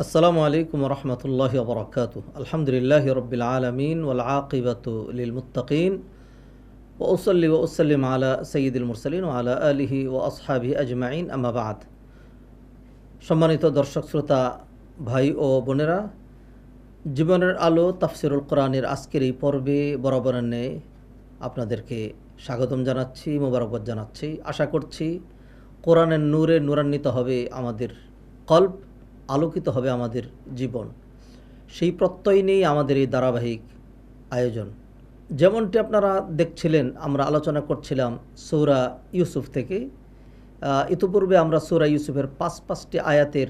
আসসালামু আলাইকুম রহমতুল্লাহি ওবরাকাতু। আলহামদুলিল্লাহি রব্বিল আলামিন ওয়াল আকিবাতু লিল মুত্তাকিন ওয়া উসাল্লি ওয়া উসাল্লিম আলা সাইয়্যিদিল মুরসালিন ওয়া আলা আলিহি ওয়া আসহাবিহি আজমাইন, আম্মা বা'দ। সম্মানিত দর্শক শ্রোতা ভাই ও বোনেরা, জীবনের আলো তাফসিরুল কোরআনের আজকের এই পর্বে বরাবরের ন্যায় আপনাদেরকে স্বাগতম জানাচ্ছি, মোবারকবাদ জানাচ্ছি। আশা করছি কোরআনের নূরে নূরান্বিত হবে আমাদের কল্ব, আলোকিত হবে আমাদের জীবন। সেই প্রত্যয় নিয়েই আমাদের এই ধারাবাহিক আয়োজন। যেমনটি আপনারা দেখছিলেন, আমরা আলোচনা করছিলাম সূরা ইউসুফ থেকে। ইতিপূর্বে আমরা সূরা ইউসুফের পাঁচটি আয়াতের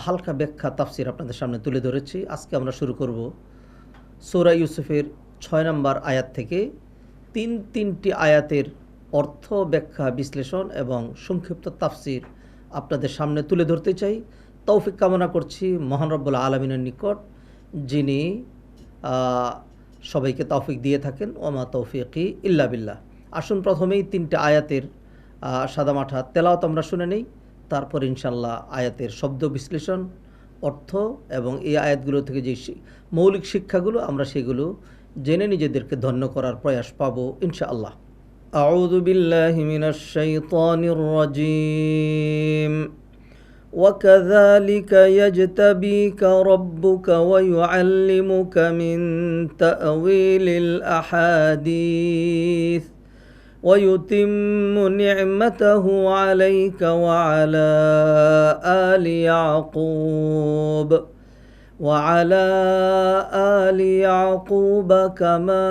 হালকা ব্যাখ্যা তাফসির আপনাদের সামনে তুলে ধরেছি। আজকে আমরা শুরু করব সূরা ইউসুফের 6 নম্বর আয়াত থেকে। তিনটি আয়াতের অর্থ, ব্যাখ্যা, বিশ্লেষণ এবং সংক্ষিপ্ত তাফসির আপনাদের সামনে তুলে ধরতে চাই। তৌফিক কামনা করছি মহান রব্বুল আলামিনের নিকট, যিনি সবাইকে তৌফিক দিয়ে থাকেন। ওমা তৌফিকি ইল্লা বিল্লাহ। আসুন প্রথমেই 3টে আয়াতের সাদামাঠা তেলাওয়াত আমরা শুনে নেই, তারপর ইনশাল্লাহ আয়াতের শব্দ বিশ্লেষণ, অর্থ এবং এই আয়াতগুলো থেকে যে মৌলিক শিক্ষাগুলো আমরা সেগুলো জেনে নিজেদেরকে ধন্য করার প্রয়াস পাবো ইনশাআল্লাহ। আউযু বিল্লাহি মিনাশ শাইতানির রাজীম। وكذلك يجتبيك ربك ويعلمك من تأويل الأحاديث ويتم نعمته عليك وعلى آل يعقوب كما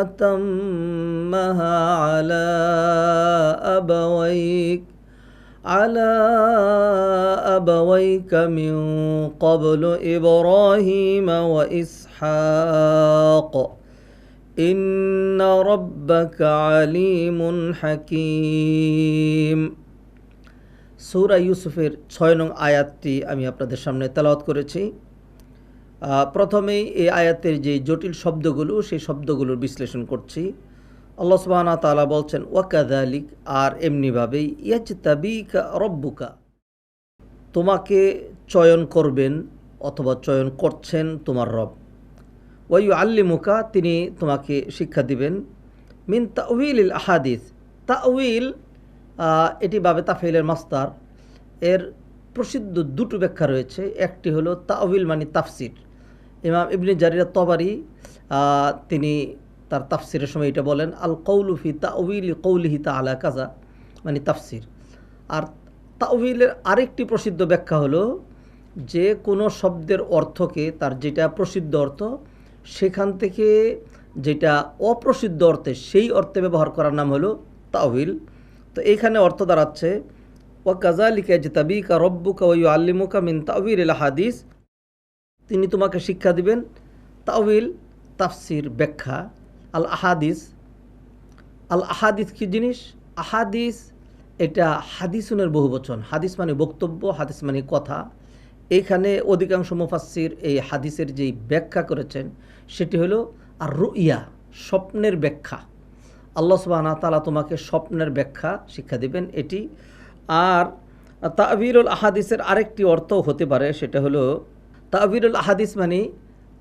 أتمها على أبويك من قبل إبراهيم وإسحاق إن ربك عليم حكيم। সূরা ইউসুফের 6 নং আয়াতটি আমি আপনাদের সামনে তেলাওয়াত করেছি। প্রথমেই এই আয়াতের যে জটিল শব্দগুলো, সেই শব্দগুলোর বিশ্লেষণ করছি। আল্লাহ সুবহানাহু ওয়া তাআলা বলছেন ওয়াকাযালিক, আর এমনিভাবেই, ইয়াজতাবিকা রব্বুকা, তোমাকে চয়ন করবেন অথবা চয়ন করছেন তোমার রব। ওয়া ইউআল্লিমুকা, তিনি তোমাকে শিক্ষা দিবেন। মিন তাউইলিল আহাদিস, তাউইল এটি বাবে তাফঈলের মাসদার। এর প্রসিদ্ধ দুটো ব্যাখ্যা রয়েছে। একটি হলো তাউইল মানে তাফসির। ইমাম ইবনে জারির আত-তাবারি তিনি তার তাফসিরের সময় এটা বলেন, আল কৌলু ফি তাউইলি কৌলিহি তাআলা কাজা, মানে তাফসির। আর তাউইলের আরেকটি প্রসিদ্ধ ব্যাখ্যা হলো যে কোনো শব্দের অর্থকে, তার যেটা প্রসিদ্ধ অর্থ, সেখান থেকে যেটা অপ্রসিদ্ধ অর্থে সেই অর্থে ব্যবহার করার নাম হলো তাউইল। তো এইখানে অর্থ দাঁড়াচ্ছে ওয়া কাযালিকা ইয়াজতাবিকা রব্বুকা ওয়া ইউআল্লিমুকা মিন তাউইলিল হাদিস, তিনি তোমাকে শিক্ষা দিবেন। তাউইল তাফসির, ব্যাখ্যা। আল আহাদিস, আল আহাদিস কী জিনিস? আহাদিস এটা হাদিসুনের বহুবচন। হাদিস মানে বক্তব্য, হাদিস মানে কথা। এইখানে অধিকাংশ মুফাসসির এই হাদিসের যেই ব্যাখ্যা করেছেন সেটি হলো আর রুইয়া, স্বপ্নের ব্যাখ্যা। আল্লাহ সুবহানাহু ওয়া তাআলা তোমাকে স্বপ্নের ব্যাখ্যা শিক্ষা দিবেন, এটি। আর তা'বীরুল আহাদিসের আরেকটি অর্থ হতে পারে, সেটা হলো তা'বীরুল আহাদিস মানে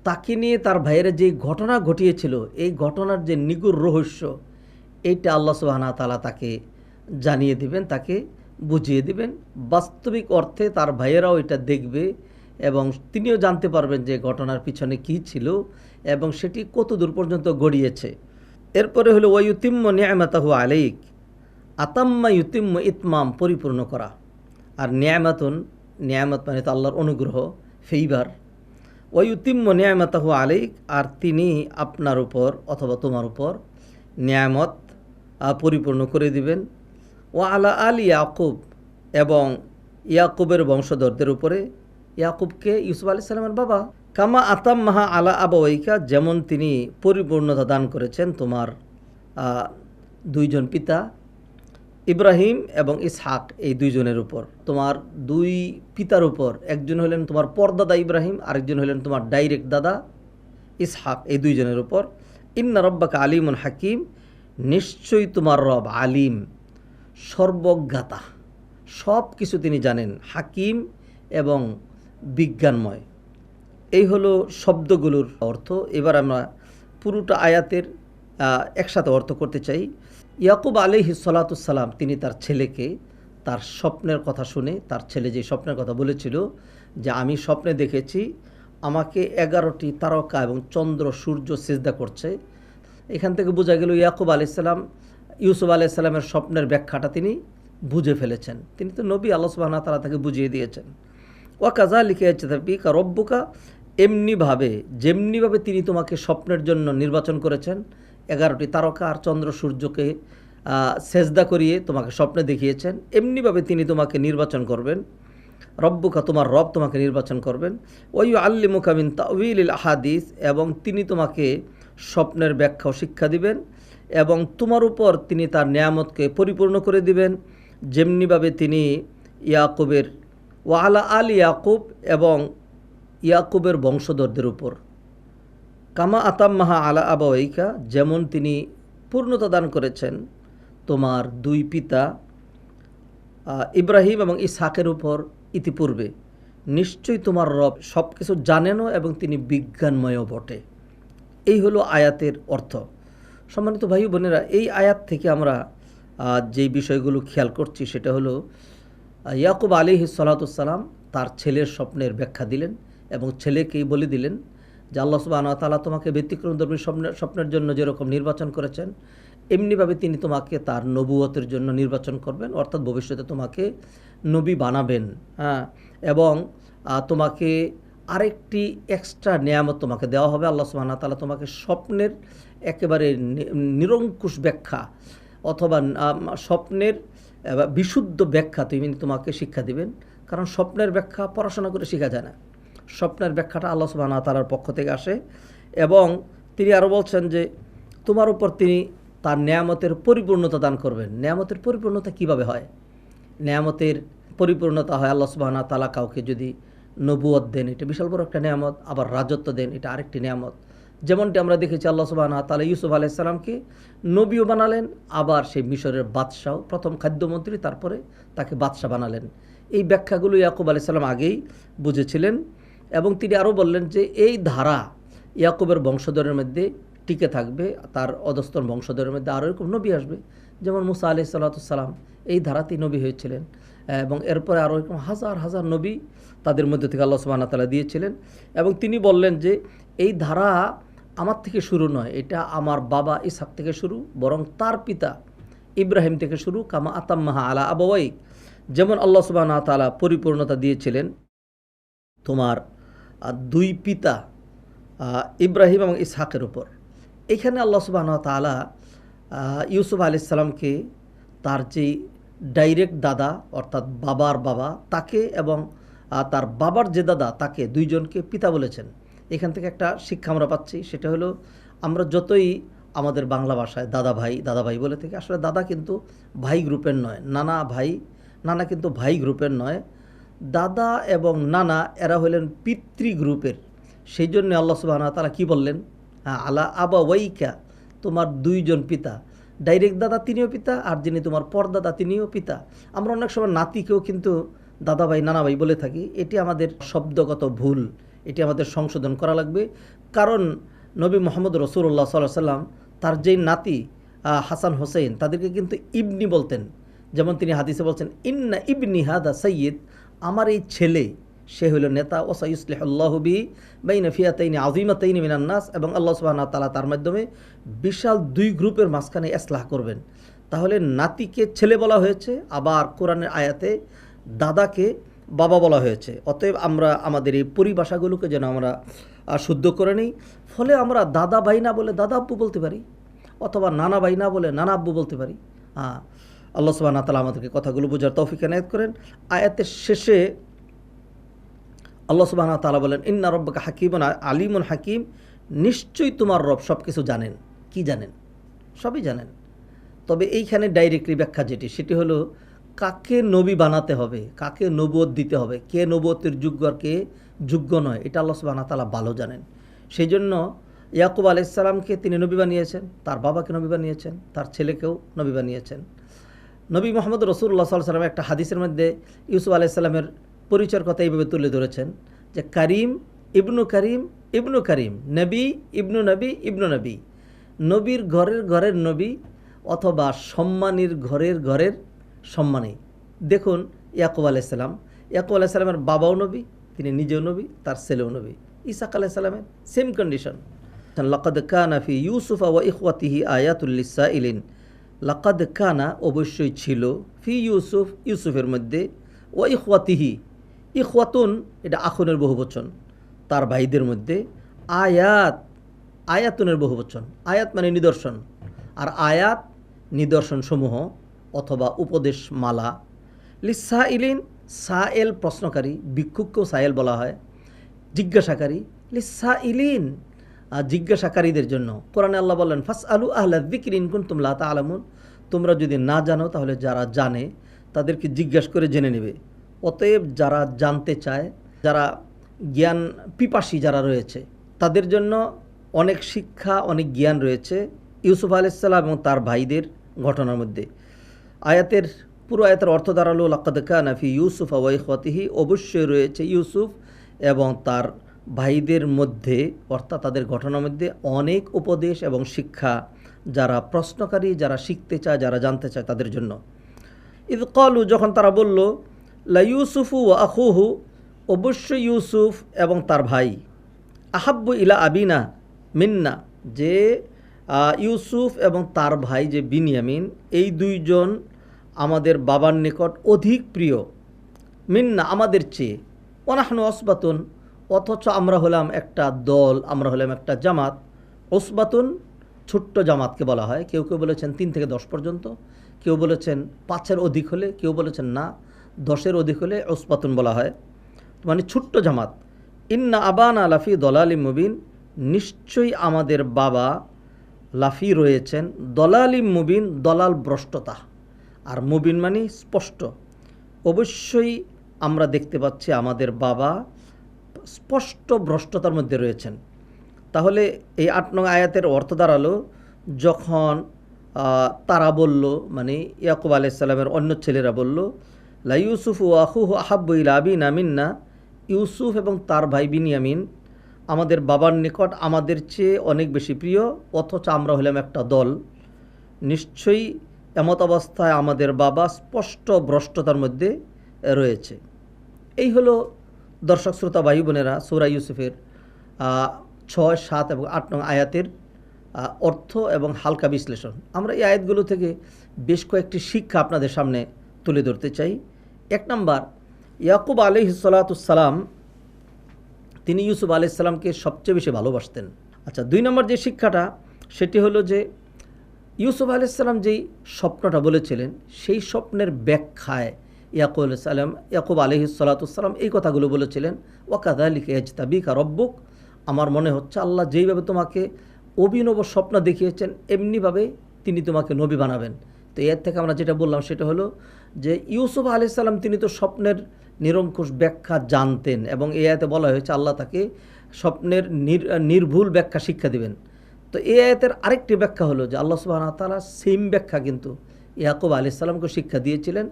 তাকে নিয়ে তার ভাইয়েরা যে ঘটনা ঘটিয়েছিল, এই ঘটনার যে নিগুড় রহস্য, এইটা আল্লাহ সুবহানাহু ওয়া তাআলা তাকে জানিয়ে দিবেন, তাকে বুঝিয়ে দিবেন। বাস্তবিক অর্থে তার ভাইয়েরাও এটা দেখবে এবং তিনিও জানতে পারবেন যে ঘটনার পিছনে কী ছিল এবং সেটি কত দূর পর্যন্ত গড়িয়েছে। এরপরে হলো ওয়া ইউতিম্মু নি'মাতাহু আলাইক। আতাম্মা ইউতিম্মু, ইতমাম, পরিপূর্ণ করা। আর নি'মাতুন, নিয়ামত মানে তো আল্লাহর অনুগ্রহ, ফেইবার। ওয়া ইউতিম্মু নি'মাতাহু আলাইক, আর তিনি আপনার উপর অথবা তোমার উপর নিয়ামত পরিপূর্ণ করে দিবেন। ওয়া আলা আলি ইয়াকুব, এবং ইয়াকুবের বংশধরদের উপরে। ইয়াকুবকে ইউসুফ আলাইহিস সালামের বাবা। কামা আতাম্মাহা আলা আবাওয়াইকা, যেমন তিনি পরিপূর্ণতা দান করেছেন তোমার দুইজন পিতা ইব্রাহিম এবং ইসহাক, এই দুইজনের উপর। তোমার দুই পিতার উপর, একজন হলেন তোমার পরদাদা ইব্রাহিম, আরেকজন হলেন তোমার ডাইরেক্ট দাদা ইসহাক, এই দুইজনের উপর। ইন্না রব্বাকা আলিমুন হাকিম, নিশ্চয়ই তোমার রব আলিম, সর্বজ্ঞাতা, সব কিছু তিনি জানেন। হাকিম এবং বিজ্ঞানময়। এই হলো শব্দগুলোর অর্থ। এবার আমরা পুরোটা আয়াতের একসাথে অর্থ করতে চাই। ইয়াকুব আলাইহিস সালাতুস-সালাম তিনি তার ছেলেকে তার স্বপ্নের কথা শুনে, তার ছেলে যে স্বপ্নের কথা বলেছিল যে আমি স্বপ্নে দেখেছি আমাকে 11টি তারকা এবং চন্দ্র সূর্য সিজদা করছে, এখান থেকে বোঝা গেল ইয়াকুব আলাইহিস সালাম ইউসুফ আলাইহিস সালামের স্বপ্নের ব্যাখ্যাটা তিনি বুঝে ফেলেছেন। তিনি তো নবী, আল্লাহ সুবহানাহু ওয়া তাআলা তাকে বুঝিয়ে দিয়েছেন। ওয়া কাযালিকা ইয়াজতাবিকা রব্বুকা, এমনিভাবে যেমনিভাবে তিনি তোমাকে স্বপ্নের জন্য নির্বাচন করেছেন, 11টি তারকা আর চন্দ্র সূর্যকে সেজদা করিয়ে তোমাকে স্বপ্নে দেখিয়েছেন, এমনিভাবে তিনি তোমাকে নির্বাচন করবেন। রব্বুকা, তোমার রব তোমাকে নির্বাচন করবেন। ওয়ু আল্লিমুকা মিন তাউইলিল আহাদিস, এবং তিনি তোমাকে স্বপ্নের ব্যাখ্যাও শিক্ষা দিবেন এবং তোমার উপর তিনি তার নেয়ামতকে পরিপূর্ণ করে দিবেন, যেমনিভাবে তিনি ইয়াকুবের ওয়ালা আল ইয়াকুব এবং ইয়াকুবের বংশধরদের উপর, কামা আতাম্মাহা আলা আবাওয়াইকা, যেমন তিনি পূর্ণতা দান করেছেন তোমার দুই পিতা ইব্রাহিম এবং ইসহাকের উপর ইতিপূর্বে। নিশ্চয়ই তোমার রব সব কিছু জানেনও এবং তিনি বিজ্ঞানময়ও বটে। এই হলো আয়াতের অর্থ। সম্মানিত ভাই বোনেরা, এই আয়াত থেকে আমরা যেই বিষয়গুলো খেয়াল করছি সেটা হলো ইয়াকুব আলাইহিস সালাতুস-সালাম তার ছেলের স্বপ্নের ব্যাখ্যা দিলেন এবং ছেলেকেই বলে দিলেন যে আল্লাহ সুবহানাহু ওয়া তাআলা তোমাকে ব্যতিক্রমধর্মী স্বপ্নের জন্য যেরকম নির্বাচন করেছেন, এমনিভাবে তিনি তোমাকে তার নবুয়তের জন্য নির্বাচন করবেন, অর্থাৎ ভবিষ্যতে তোমাকে নবী বানাবেন। এবং তোমাকে আরেকটি এক্সট্রা নেয়ামত তোমাকে দেওয়া হবে। আল্লাহ সুবহানাহু ওয়া তাআলা তোমাকে স্বপ্নের একেবারে নিরঙ্কুশ ব্যাখ্যা অথবা স্বপ্নের বিশুদ্ধ ব্যাখ্যা তোমাকে শিক্ষা দিবেন। কারণ স্বপ্নের ব্যাখ্যা পড়াশোনা করে শেখা যায় না, স্বপ্নের ব্যাখ্যাটা আল্লাহ সুবহানাহু ওয়া তাআলার পক্ষ থেকে আসে। এবং তিনি আরও বলছেন যে তোমার উপর তিনি তার নেয়ামতের পরিপূর্ণতা দান করবেন। নেয়ামতের পরিপূর্ণতা কিভাবে হয়? নেয়ামতের পরিপূর্ণতা হয় আল্লাহ সুবহানাহু ওয়া তাআলা কাউকে যদি নবুয়ত দেন, এটা বিশাল বড় একটা নেয়ামত, আবার রাজত্ব দেন, এটা আরেকটি নেয়ামত। যেমনটি আমরা দেখেছি আল্লাহ সুবহানাহু ওয়া তাআলা ইউসুফ আলাইহিস সালামকে নবীও বানালেন, আবার সেই মিশরের বাদশাহ, প্রথম খাদ্যমন্ত্রী, তারপরে তাকে বাদশাহ বানালেন। এই ব্যাখ্যাগুলো ইয়াকুব আলাইহিস সালাম আগেই বুঝেছিলেন এবং তিনি আরও বললেন যে এই ধারা ইয়াকুবের বংশধরের মধ্যে টিকে থাকবে, তার অধস্তন বংশধরের মধ্যে আরও এরকম নবী আসবে, যেমন মুসা আলাইহিস সালাম এই ধারাতেই নবী হয়েছিলেন এবং এরপরে আরও এরকম হাজার হাজার নবী তাদের মধ্যে থেকে আল্লাহ সুবহানাহু ওয়া তাআলা দিয়েছিলেন। এবং তিনি বললেন যে এই ধারা আমার থেকে শুরু নয়, এটা আমার বাবা ইসহাক থেকে শুরু, বরং তার পিতা ইব্রাহিম থেকে শুরু, কামা আতাম্মাহা আলা আবাওয়াইক, যেমন আল্লাহ সুবহানাহু ওয়া তাআলা পরিপূর্ণতা দিয়েছিলেন তোমার দুই পিতা ইব্রাহিম এবং ইসহাকের উপর। এখানে আল্লাহ সুবহানাহু ওয়া তাআলা ইউসুফ আলাইহিস সালামকে তার যেই ডাইরেক্ট দাদা অর্থাৎ বাবার বাবা তাকে এবং তার বাবার যে দাদা তাকে, দুইজনকে পিতা বলেছেন। এখান থেকে একটা শিক্ষা আমরা পাচ্ছি, সেটা হলো আমরা যতই আমাদের বাংলা ভাষায় দাদা ভাই বলে থাকি, আসলে দাদা কিন্তু ভাই গ্রুপের নয়, নানা কিন্তু ভাই গ্রুপের নয়। দাদা এবং নানা এরা হলেন পিতৃ গ্রুপের। সেই জন্য আল্লাহ সুবহানাহু ওয়া তাআলা কী বললেন? আলা আবাওয়াইকা, তোমার দুইজন পিতা। ডাইরেক্ট দাদা তিনিও পিতা, আর যিনি তোমার পরদাদা তিনিও পিতা। আমরা অনেক সময় নাতিকেও কিন্তু দাদা ভাই নানা ভাই বলে থাকি, এটি আমাদের শব্দগত ভুল, এটি আমাদের সংশোধন করা লাগবে। কারণ নবী মুহাম্মদ রাসূলুল্লাহ সাল্লাল্লাহু আলাইহি ওয়াসাল্লাম তার যেই নাতি হাসান হোসেন তাদেরকে কিন্তু ইবনি বলতেন। যেমন তিনি হাদিসে বলছেন, ইন্না ইবনি হাদা সাইয়্যিদ, আমার এই ছেলে সে হলো নেতা, ওয়াসাইয়ুসলিহুল্লাহু বিহি বাইনা ফিয়াতাইনি আযীমাতাইনি মিনান নাস, এবং আল্লাহ সুবহানাহু ওয়া তাআলা তার মাধ্যমে বিশাল দুই গ্রুপের মাঝখানে ইসলাহ করবেন। তাহলে নাতিকে ছেলে বলা হয়েছে, আবার কোরআনের আয়াতে দাদাকে বাবা বলা হয়েছে। অতএব আমরা আমাদের এই পরিভাষাগুলোকে যেন আমরা শুদ্ধ করে নিই, ফলে আমরা দাদা ভাই না বলে দাদা আব্বু বলতে পারি, অথবা নানা ভাই না বলে নানা আব্বু বলতে পারি। আল্লাহ সুবহানাহু ওয়া তাআলা আমাদেরকে কথাগুলো বোঝার তৌফিক এনায়েত করেন। আয়াতের শেষে আল্লাহ সুবহানাহু ওয়া তাআলা বলেন, ইন্না রাব্বাকা হাকীমুন আলিমুন হাকীম, নিশ্চয়ই তোমার রব সব কিছু জানেন। কি জানেন? সবই জানেন। তবে এইখানে ডাইরেক্টলি ব্যাখ্যা সেটি হলো কাকে নবী বানাতে হবে, কাকে নবুয়ত দিতে হবে, কে নবুয়তের যোগ্য আর কে যোগ্য নয়, এটা আল্লাহ সুবহানাহু ওয়া তাআলা ভালো জানেন। সেই জন্য ইয়াকুব আলাইহিস সালামকে তিনি নবী বানিয়েছেন, তার বাবাকে নবী বানিয়েছেন, তার ছেলেকেও নবী বানিয়েছেন। নবী মুহাম্মদ রাসূলুল্লাহ সাল্লাল্লাহু আলাইহি ওয়াসাল্লাম একটা হাদিসের মধ্যে ইউসুফ আলাইহিস সালামের পরিচয়ের কথা এইভাবে তুলে ধরেছেন যে কারিম ইবনু কারিম ইবনু কারিম, নবী ইবনু নবী ইবনু নবী, নবীর ঘরের ঘরের নবী অথবা সম্মানীর ঘরের ঘরের সম্মানী। দেখুন ইয়াকুব আলাইসাল্লাম, ইয়াকুব আলাইসাল্লামের বাবাও নবী, তিনি নিজেও নবী, তার ছেলেও নবী। ইসাক আলাইসাল্লামের সেম কন্ডিশন। লাকাদ কানা ফি ইউসুফা ওয়া ইখওয়াতিহি আয়াতুল লিসাইলিন, লাকাদ কানা অবশ্যই ছিল, ফি ইউসুফ ইউসুফের মধ্যে, ওয়া ইখওয়াতিহি, ইখওয়াতুন এটা আখুনের বহুবচন, তার ভাইদের মধ্যে, আয়াত আয়াতুনের বহুবচন, আয়াত মানে নিদর্শন, আর আয়াত নিদর্শন সমূহ অথবা উপদেশ মালা, লিসাইলিন সায়েল প্রশ্নকারী, ভিক্ষুককেও সায়েল বলা হয়, জিজ্ঞাসাকারী, লিসাইলিন জিজ্ঞাসাকারীদের জন্য। কোরআনে আল্লাহ বললেন ফাস আলু আহলা যিকরি ইন কুনতুম লা তা'লামুন, তোমরা যদি না জানো তাহলে যারা জানে তাদেরকে জিজ্ঞাসা করে জেনে নেবে। অতএব যারা জানতে চায়, যারা জ্ঞান পিপাসী যারা রয়েছে, তাদের জন্য অনেক শিক্ষা অনেক জ্ঞান রয়েছে ইউসুফ আলাইহিস সালাম এবং তার ভাইদের ঘটনার মধ্যে। আয়াতের পুরো আয়াতের অর্থ দাঁড়ালো লাকাদ কানা ফি ইউসুফ ওয়া ইখওয়াতিহি, অবশ্যই রয়েছে ইউসুফ এবং তার ভাইদের মধ্যে, অর্থাৎ তাদের ঘটনার মধ্যে অনেক উপদেশ এবং শিক্ষা, যারা প্রশ্নকারী, যারা শিখতে চায়, যারা জানতে চায় তাদের জন্য। ইদ ক্বালু, যখন তারা বলল, লা ইউসুফু ওয়া আখুহু, অবশ্যই ইউসুফ এবং তার ভাই, আহাব্বু ইলা আবিনা মিন্না, যে ইউসুফ এবং তার ভাই যে বিনিয়ামিন, এই দুইজন আমাদের বাবার নিকট অধিক প্রিয়, মিন্না আমাদের চেয়ে, ওয়ানাহনু ওসবাতুন, অথচ আমরা হলাম একটা দল, আমরা হলাম একটা জামাত। ওসবাতুন ছোট্ট জামাতকে বলা হয়, কেউ কেউ বলেছেন 3 থেকে 10 পর্যন্ত, কেউ বলেছেন 5-এর অধিক হলে, কেউ বলেছেন না 10-এর অধিক হলে ওসবাতুন বলা হয়, মানে ছোট্ট জামাত। ইন্না আবানা লাফি দলালিম মুবিন, নিশ্চয়ই আমাদের বাবা লাফি রয়েছেন দলালিম মুবিন, দলাল ভ্রষ্টতা, আর মুবিন মানে স্পষ্ট। অবশ্যই আমরা দেখতে পাচ্ছি আমাদের বাবা স্পষ্ট ভ্রষ্টতার মধ্যে রয়েছেন। তাহলে এই 8 নং আয়াতের অর্থ দাঁড়ালো, যখন তারা বলল, মানে ইয়াকুব আলাইহিস সালামের অন্য ছেলেরা বলল, লা ইউসুফ ওয়া আখুহু আহাব্বু ইলা আবিনা মিন্না, ইউসুফ এবং তার ভাই বিনিয়ামিন আমাদের বাবার নিকট আমাদের চেয়ে অনেক বেশি প্রিয়, অথচ আমরা হলাম একটা দল। নিশ্চয়ই এমত অবস্থায় আমাদের বাবা স্পষ্ট ভ্রষ্টতার মধ্যে রয়েছে। এই হলো দর্শক শ্রোতা ভাই বোনেরা সূরা ইউসুফের 6, 7 এবং 8 নং আয়াতের অর্থ এবং হালকা বিশ্লেষণ। আমরা এই আয়াতগুলো থেকে বেশ কয়েকটি শিক্ষা আপনাদের সামনে তুলে ধরতে চাই। 1 নম্বর, ইয়াকুব আলাইহিস সালাম তিনি ইউসুফ আলাইহিস সালামকে সবচেয়ে বেশি ভালোবাসতেন। আচ্ছা, 2 নম্বর যে শিক্ষাটা সেটি হলো যে ইউসুফ আলাইহিস সালাম যেই স্বপ্নটা বলেছিলেন, সেই স্বপ্নের ব্যাখ্যায় ইয়াকুব আলাইহিস সালাম এই কথাগুলো বলেছিলেন, ওয়াকাযালিকা ইয়াজতাবিকা রব্বুক, আমার মনে হচ্ছে আল্লাহ যেইভাবে তোমাকে অভিনব স্বপ্ন দেখিয়েছেন এমনিভাবে তিনি তোমাকে নবী বানাবেন। তো এর থেকে আমরা যেটা বললাম সেটা হলো যে ইউসুফ আলাইহিস সালাম তিনি তো স্বপ্নের নিরঙ্কুশ ব্যাখ্যা জানতেন, এবং এই আয়াতে বলা হয়েছে আল্লাহ তাকে স্বপ্নের নির্ভুল ব্যাখ্যা শিক্ষা দিবেন। তো এই আয়াতের আরেকটি ব্যাখ্যা হলো যে আল্লাহ সুবহানাহু ওয়া তাআলা সেম ব্যাখ্যা কিন্তু ইয়াকুব আলাইহিস সালামকে শিক্ষা দিয়েছিলেন,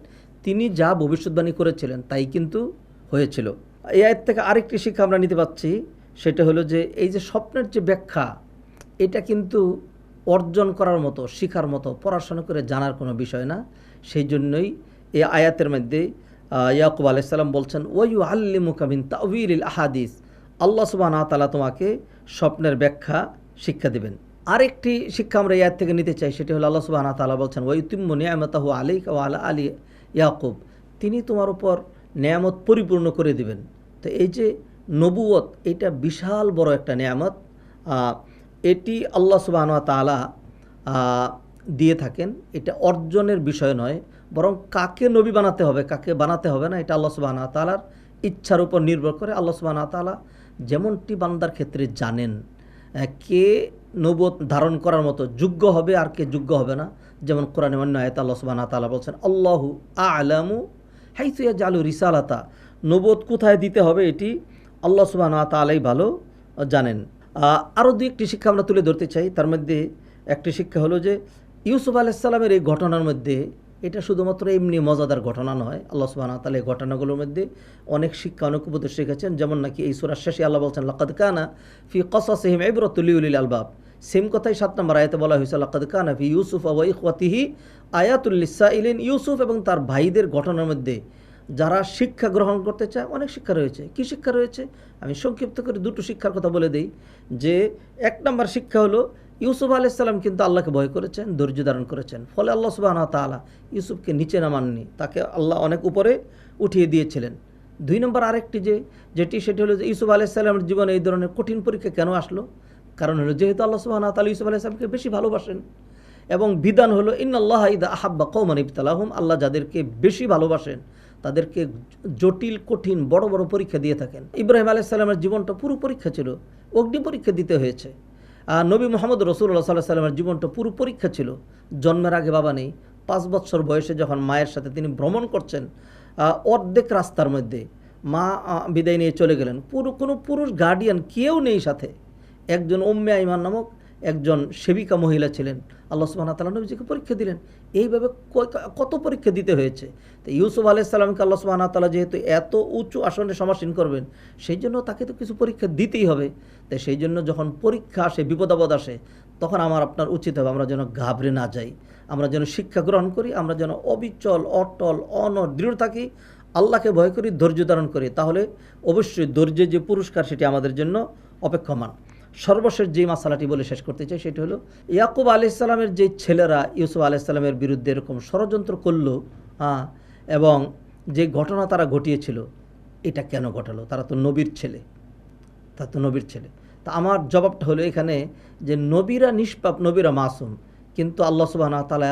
তিনি যা ভবিষ্যৎবাণী করেছিলেন তাই কিন্তু হয়েছিল। এই আয়াত থেকে আরেকটি শিক্ষা আমরা নিতে পাচ্ছি, সেটা হলো যে এই যে স্বপ্নের যে ব্যাখ্যা, এটা কিন্তু অর্জন করার মতো, শেখার মতো, পড়াশোনা করে জানার কোনো বিষয় না। সেই জন্যই এই আয়াতের মধ্যে ইয়াকুব আলাইহিস সালাম বলছেন, ওয়া ইউআল্লিমুকা মিন তা'ওয়িলিল আহাদিস, আল্লাহ সুবহানাহু ওয়া তাআলা তোমাকে স্বপ্নের ব্যাখ্যা শিক্ষা দেবেন। আরেকটি শিক্ষা আমরা এই আয়াত থেকে নিতে চাই, সেটি হলো আল্লাহ সুবহানাহু ওয়া তাআলা বলছেন, ওয়া ইউতিম্মু নি'মাতাহু আলাইকা ওয়া আলা আলি ইয়াকুব, তিনি তোমার উপর নেয়ামত পরিপূর্ণ করে দিবেন। তো এই যে নবুয়ত, এটা বিশাল বড় একটা নেয়ামত, এটি আল্লাহ সুবহানাহু ওয়া তাআলা দিয়ে থাকেন। এটা অর্জনের বিষয় নয়, বরং কাকে নবী বানাতে হবে কাকে বানাতে হবে না, এটা আল্লাহ সুবহানাহু ওয়া তাআলার ইচ্ছার উপর নির্ভর করে। আল্লাহ সুবহানাহু ওয়া তাআলা যেমনটি বান্দার ক্ষেত্রে জানেন কে নবুয়ত ধারণ করার মতো যোগ্য হবে আর কে যোগ্য হবে না। যেমন কোরআনে অন্য আয়াতে আল্লাহ সুবহানাহু ওয়া তাআলা বলছেন, আল্লাহু আ'লামু হাইসু ইয়াজআলু রিসালাতা, নবুয়ত কোথায় দিতে হবে এটি আল্লাহ সুবহানাহু ওয়া তাআলাই ভালো জানেন। আরও 2-1টি শিক্ষা আমরা তুলে ধরতে চাই। তার মধ্যে একটি শিক্ষা হলো যে ইউসুফ আলাইহিস সালামের এই ঘটনার মধ্যে এটা শুধুমাত্র এমনি মজাদার ঘটনা নয়, আল্লাহ সুবহানাহু ওয়া তাআলা এই ঘটনাগুলোর মধ্যে অনেক শিক্ষা, অনেক উপদেশ রেখেছেন। যেমন নাকি এই সূরার শেষে আল্লাহ বলছেন, লাকাদ কানা ফি কসাসিহিম ইবরাতুল লিউলিল আলবাব। সেম কথাই 7 নম্বর আয়াতে বলা হয়েছে, লাকাদ কানা ফি ইউসুফ ওয়া ইখওয়াতিহি আয়াতুল লিসাইলিন। ইউসুফ এবং তার ভাইদের ঘটনার মধ্যে যারা শিক্ষা গ্রহণ করতে চায় অনেক শিক্ষা রয়েছে। কি শিক্ষা রয়েছে? আমি সংক্ষিপ্ত করে দুটো শিক্ষার কথা বলে দিই। যে 1 নম্বর শিক্ষা হলো, ইউসুফ আলাইহিস সালাম কিন্তু আল্লাহকে ভয় করেছেন, ধৈর্য ধারণ করেছেন। ফলে আল্লাহ সুবহানাহু ওয়া তাআলা ইউসুফকে নিচে নামাননি, তাকে আল্লাহ অনেক উপরে উঠিয়ে দিয়েছিলেন। 2 নম্বর আরেকটি সেটি হলো যে ইউসুফ আলাইহিস সালামের জীবনে এই ধরনের কঠিন পরীক্ষা কেন আসলো? কারণ হলো যেহেতু আল্লাহ সুবহানাহু ওয়া তাআলা ইউসুফ আলাইহিস সালামকে বেশি ভালোবাসেন, এবং বিধান হলো ইন্নাল্লাহা ইযা আহাব্বা কওমান ইবতালাহুম। আল্লাহ যাদেরকে বেশি ভালোবাসেন তাদেরকে জটিল, কঠিন, বড় বড় পরীক্ষা দিয়ে থাকেন। ইব্রাহিম আলাইহিস সালামের জীবনটা পুরো পরীক্ষা ছিল, অগ্নি পরীক্ষা দিতে হয়েছে। নবী মুহাম্মদ রাসূলুল্লাহ সাল্লাল্লাহু আলাইহি সাল্লামের জীবনটা পুরো পরীক্ষা ছিল। জন্মের আগে বাবা নেই, 5 বছর বয়সে যখন মায়ের সাথে তিনি ভ্রমণ করছেন, অর্ধেক রাস্তার মধ্যে মা বিদায় নিয়ে চলে গেলেন। কোনো পুরুষ গার্ডিয়ান কেউ নেই সাথে। একজন উম্মে আইমান নামক একজন সেবিকা মহিলা ছিলেন। আল্লাহ সুবহানাহু ওয়া তাআলা নবীজিকে পরীক্ষা দিলেন। এইভাবে কত পরীক্ষা দিতে হয়েছে। তো ইউসুফ আলাইহিস সালামকে আল্লাহ সুবহানাহু ওয়া তাআলা যেহেতু এত উঁচু আসনে সমাসীন করবেন, সেই জন্য তাকে তো কিছু পরীক্ষা দিতেই হবে। তাই সেই জন্য যখন পরীক্ষা আসে, বিপদাপদ আসে, তখন আমার আপনার উচিত হবে আমরা যেন ঘাবড়ে না যাই, আমরা যেন শিক্ষা গ্রহণ করি, আমরা যেন অবিচল, অটল, অনড়, দৃঢ় থাকি, আল্লাহকে ভয় করি, ধৈর্য ধারণ করি। তাহলে অবশ্যই ধৈর্যের যে পুরস্কার সেটি আমাদের জন্য অপেক্ষমান। সর্বশেষ যে মাসালাটি বলে শেষ করতে চাই সেটি হলো, ইয়াকুব আলাইহিস সালামের যে ছেলেরা ইউসুফ আলাইহিস সালামের বিরুদ্ধে এরকম ষড়যন্ত্র করলো, এবং যে ঘটনা তারা ঘটিয়েছিল, এটা কেন ঘটালো? তারা তো নবীর ছেলে, তা আমার জবাবটা হলো এখানে যে নবীরা নিষ্পাপ, নবীরা মাসুম। কিন্তু আল্লাহ সুবহানাহু ওয়া তাআলা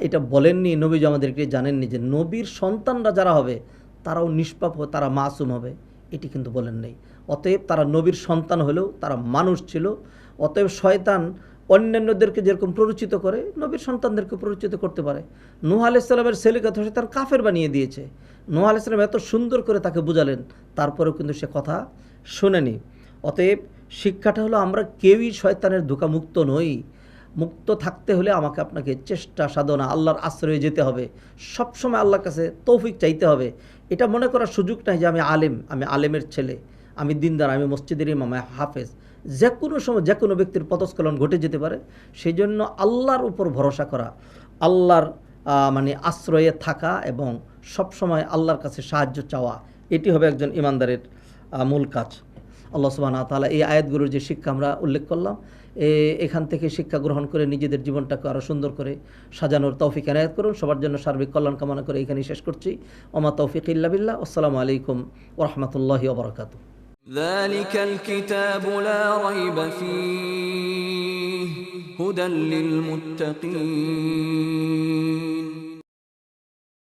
এটা বলেননি, নবীজি আমাদেরকে জানেননি যে নবীর সন্তানরা যারা হবে তারাও নিষ্পাপ হবে, তারা মাসুম হবে, এটি কিন্তু বলেন নেই। অতএব তারা নবীর সন্তান হলেও তারা মানুষ ছিল। অতএব শয়তান অন্যান্যদেরকে যেরকম প্ররোচিত করে, নবীর সন্তানদেরকে প্ররোচিত করতে পারে। নূহ আলাইহিস সালামের ছেলেকে তো শয়তান কাফের বানিয়ে দিয়েছে। নূহ আলাইহিস সালাম এত সুন্দর করে তাকে বুঝালেন, তারপরেও কিন্তু সে কথা শোনেনি। অতএব শিক্ষাটা হলো, আমরা কেউই শয়তানের ধোঁকামুক্ত নই। মুক্ত থাকতে হলে আমাকে আপনাকে চেষ্টা, সাধনা, আল্লাহর আশ্রয়ে যেতে হবে। সবসময় আল্লাহর কাছে তৌফিক চাইতে হবে। এটা মনে করার সুযোগ নাই যে আমি আলেম, আমি আলেমের ছেলে, আমি দিনদার, আমি মসজিদের ইমাম, আমি হাফেজ। যে কোনো সময় যে কোনো ব্যক্তির পদস্খলন ঘটে যেতে পারে। সেই জন্য আল্লাহর উপর ভরসা করা, আল্লাহর আশ্রয়ে থাকা এবং সবসময় আল্লাহর কাছে সাহায্য চাওয়া, এটি হবে একজন ইমানদারের মূল কাজ। আল্লাহ সুবহানাহু ওয়া তাআলা এই আয়াতগুলোর যে শিক্ষা আমরা উল্লেখ করলাম, এখান থেকে শিক্ষা গ্রহণ করে নিজেদের জীবনটাকে আরও সুন্দর করে সাজানোর তৌফিক এনায়েত করুন। সবার জন্য সার্বিক কল্যাণ কামনা করে এখানেই শেষ করছি। ওমা তৌফিক ইল্লা বিল্লাহ। আসসালামু আলাইকুম ওয়া রাহমাতুল্লাহি ওয়া বারাকাতুহু। ذلك الكتاب لا ريب فيه هدى للمتقين